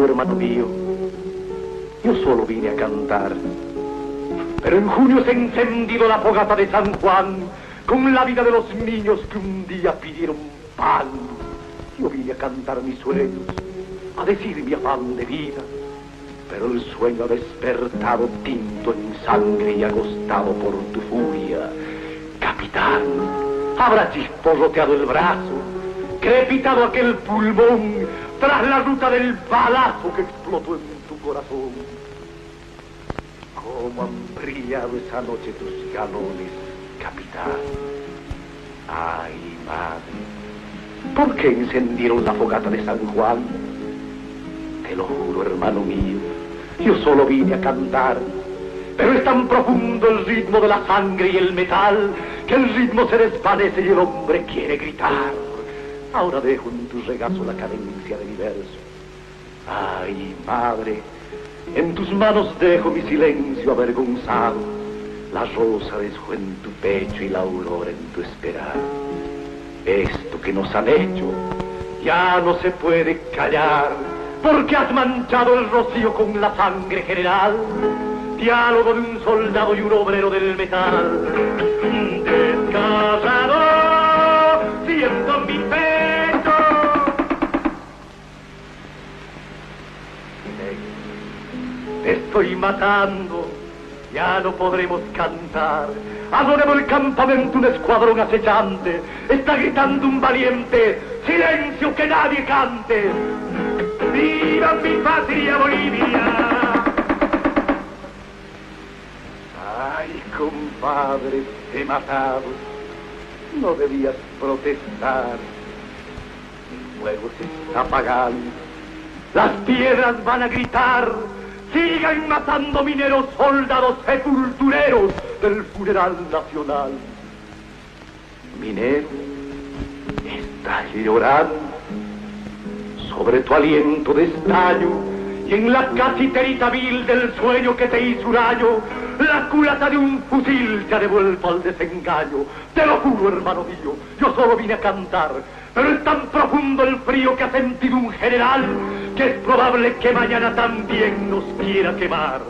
hermano mío, yo solo vine a cantar. Pero en junio se ha encendido la fogata de San Juan con la vida de los niños que un día pidieron pan. Yo vine a cantar mis sueños, a decir mi afán de vida, pero el sueño ha despertado tinto en sangre y agostado por tu furia. Capitán, habrá chisporroteado el brazo, crepitado aquel pulmón tras la ruta del balazo que explotó en tu corazón. Cómo han brillado esa noche tus galones, capitán. Ay, madre, ¿por qué encendieron la fogata de San Juan? Te lo juro, hermano mío, yo solo vine a cantar. Pero es tan profundo el ritmo de la sangre y el metal que el ritmo se desvanece y el hombre quiere gritar. Ahora dejo en tu regazo la cadencia de mi verso. Ay, madre, en tus manos dejo mi silencio avergonzado. La rosa dejó en tu pecho y la aurora en tu esperar. Esto que nos han hecho ya no se puede callar, porque has manchado el rocío con la sangre general. Diálogo de un soldado y un obrero del metal. Desgarrado, siento mi pecho. Te estoy matando, ya no podremos cantar. A lo largo del campamento un escuadrón acechante está gritando un valiente: silencio, que nadie cante. ¡Viva mi patria Bolivia! Ay, compadre, te he matado. No debías protestar. El fuego se está apagando. Las piedras van a gritar. Sigan matando mineros, soldados, sepultureros del funeral nacional. Minero, estás llorando sobre tu aliento de estaño, y en la casiterita vil del sueño que te hizo un daño, la culata de un fusil te ha devuelto al desengaño. Te lo juro, hermano mío, yo solo vine a cantar, pero es tan profundo el frío que ha sentido un general que es probable que mañana también nos quiera quemar.